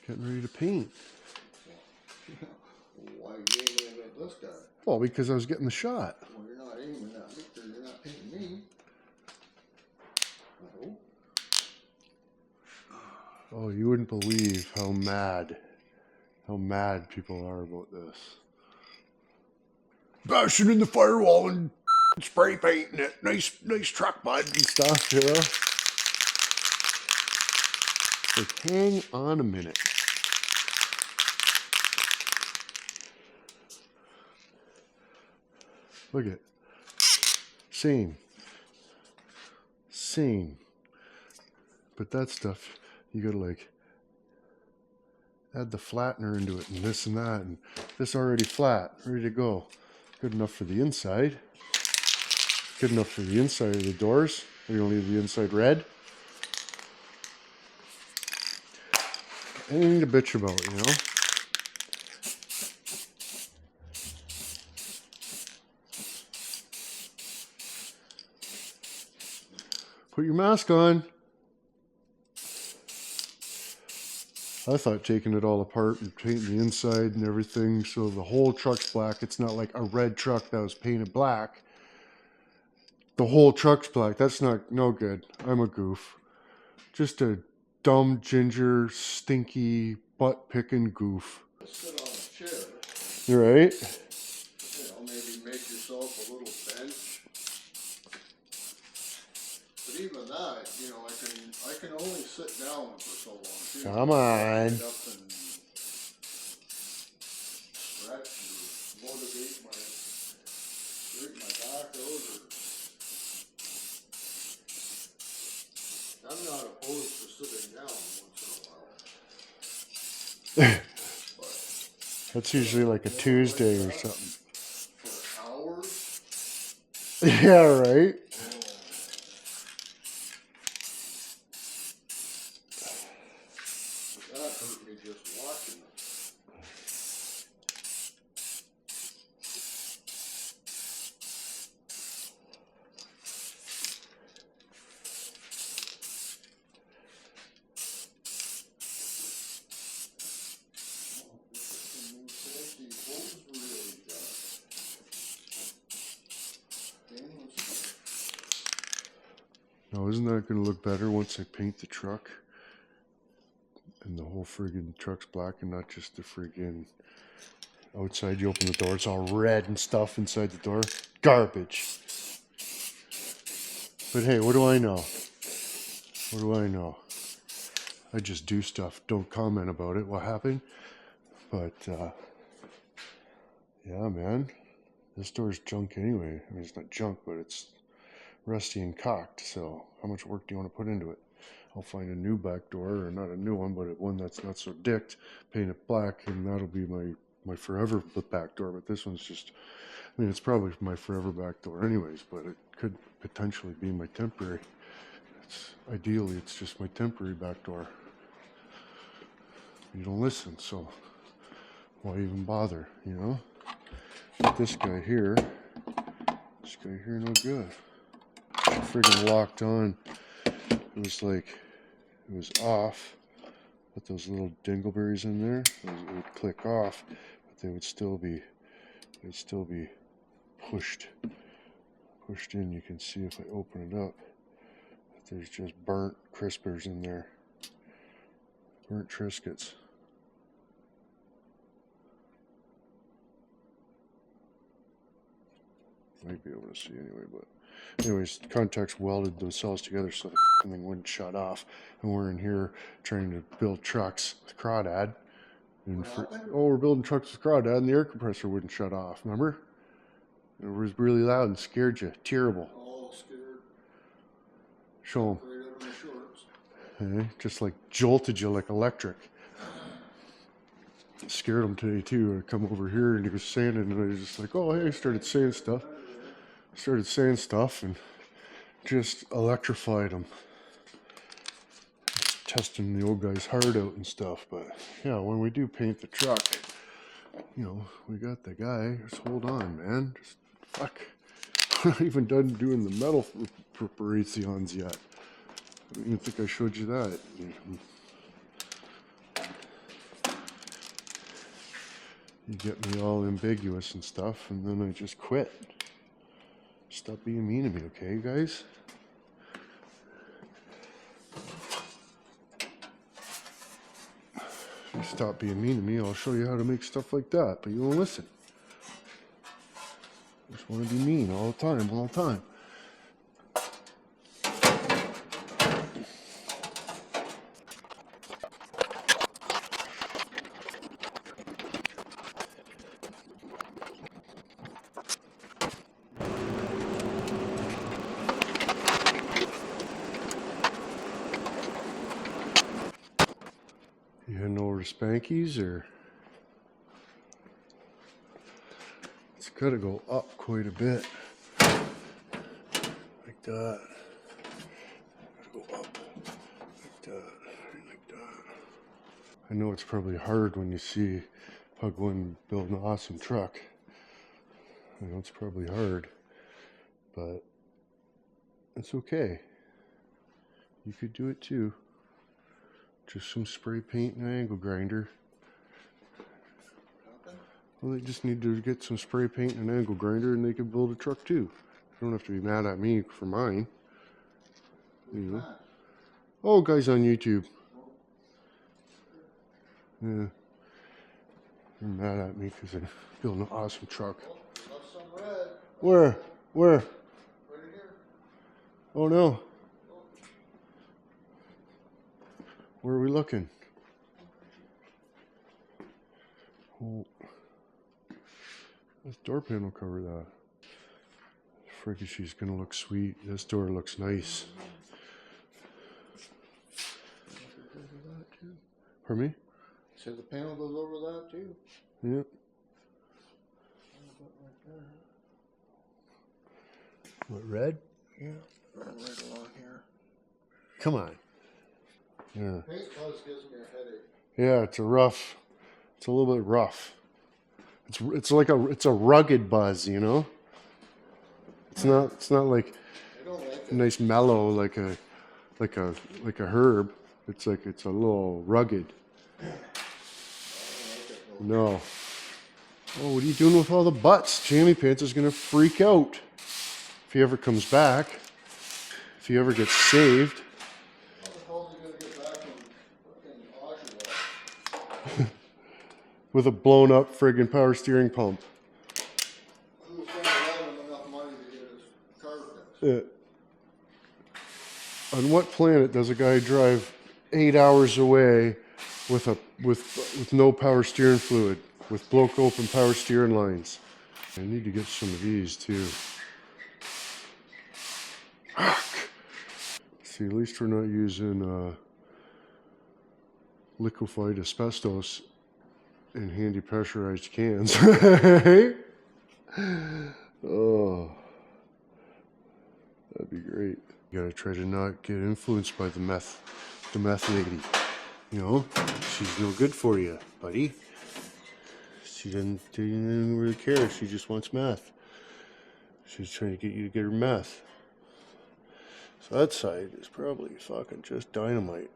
Getting ready to paint. Why are you aiming at this guy? Well, because I was getting the shot. Well, you're not aiming at me because you're not painting me. I hope. Oh, you wouldn't believe how mad people are about this. Bashing in the firewall and spray painting it. Nice truck bud and stuff, you know? Like, hang on a minute. Look at it. Same. But that stuff, you gotta like add the flattener into it and this and that, and this already flat, ready to go. Good enough for the inside. Good enough for the inside of the doors. We're gonna leave the inside red. Anything to bitch about, you know? Put your mask on. I thought taking it all apart and painting the inside and everything so the whole truck's black. It's not like a red truck that was painted black. The whole truck's black. That's no good. I'm a goof. Just a dumb, ginger, stinky, butt-picking goof. Sit on a chair. You're right. You know, maybe make yourself a little bench. But even that, you know, I can only sit down for so long. Too. Come on. Get up and stretch and motivate my back out. I'm not opposed to sitting down once in a while. But That's usually like a Tuesday or something. for hours? Yeah, right? That hurt me just watching it. Now, isn't that going to look better once I paint the truck? And the whole friggin' truck's black and not just the friggin' outside. You open the door, it's all red and stuff inside the door. Garbage. But hey, what do I know? What do I know? I just do stuff. Don't comment about it. What happened? But, yeah, man. This door's junk anyway. I mean, it's not junk, but it's rusty and cocked. So how much work do you want to put into it? I'll find a new back door, or not a new one, but one that's not so dicked, paint it black, and that'll be my forever back door. But this one's just, I mean, it's probably my forever back door anyways, but it could potentially be my temporary. Ideally, it's just my temporary back door. You don't listen, so why even bother, you know? But this guy here no good. Friggin' locked on. It was like, it was off. Put those little dingleberries in there. It would click off, but they would still be pushed in. You can see if I open it up, that there's just burnt crispers in there. Burnt Triscuits. Might be able to see anyway, but anyways, contacts welded themselves together so the thing wouldn't shut off. And we're in here trying to build trucks with crawdad. And we're building trucks with crawdad, and the air compressor wouldn't shut off. Remember? It was really loud and scared you. Terrible. Oh, scared. Show them. Right out of my shorts. Okay? Just like jolted you like electric. Scared him today too. I come over here and he was saying it, and I was just like, oh hey, I started saying stuff and just electrified him. Testing the old guy's heart out and stuff. But yeah, when we do paint the truck, you know, we got the guy. Just hold on, man. Just fuck. I'm not even done doing the metal preparations yet. I don't even think I showed you that. You get me all ambiguous and stuff, and then I just quit. Stop being mean to me, okay, guys? If you stop being mean to me, I'll show you how to make stuff like that, but you won't listen. Just want to be mean all the time, all the time. You heading over to Spanky's, or? It's got to go up quite a bit. Like that. Go up. Like that. Like that. I know it's probably hard when you see Hugwin build an awesome truck. I know it's probably hard, but it's okay. You could do it too. Just some spray paint and an angle grinder. Well, they just need to get some spray paint and an angle grinder, and they can build a truck too. You don't have to be mad at me for mine. You know. Oh, guys on YouTube. Yeah. They're mad at me because I'm building an awesome truck. Where? Where? Right here. Oh no. Where are we looking? Oh. This door panel cover that. Freaky, she's gonna look sweet. This door looks nice. Pardon me? So the panel goes over that too? Yep. What, red? Yeah, right along here. Come on. Yeah. Paint fuzz gives me a headache. Yeah, it's a little bit rough. It's like a rugged buzz, you know? It's not like I don't like it. nice mellow like a herb. It's a little rugged. No. Oh, what are you doing with all the butts? Jamie Pants is gonna freak out if he ever comes back. If he ever gets saved. How the hell is he gonna get back from fucking Oshawa? With a blown up friggin' power steering pump. Who's gonna allow him enough money to get his car fixed? On what planet does a guy drive 8 hours away with no power steering fluid, with broke open power steering lines? I need to get some of these too. See, at least we're not using liquefied asbestos in handy pressurized cans. Oh, that'd be great. You gotta try to not get influenced by the meth lady. You know, she's no good for you, buddy. She doesn't really care. She just wants meth. She's trying to get you to get her meth. So that side is probably fucking just dynamite.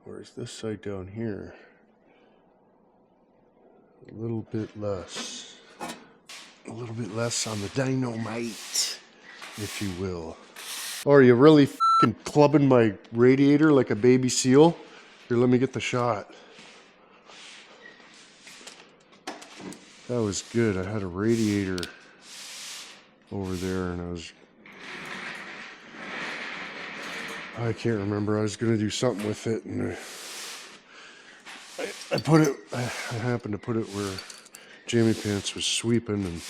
Whereas this side down here, a little bit less. A little bit less on the dynamite, if you will. Oh, are you really fucking clubbing my radiator like a baby seal? Here, let me get the shot. That was good. I had a radiator over there and I can't remember. I was going to do something with it, and I happened to put it where Jamie Pants was sweeping, and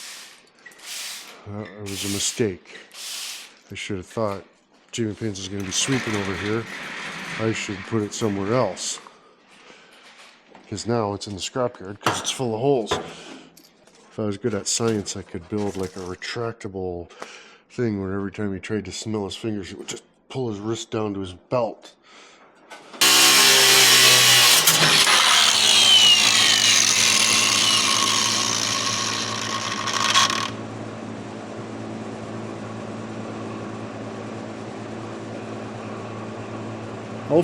it was a mistake. I should have thought Jamie Pants is going to be sweeping over here. I should put it somewhere else. Because now it's in the scrapyard because it's full of holes. If I was good at science, I could build like a retractable thing where every time he tried to smell his fingers, it would just pull his wrist down to his belt. Oh,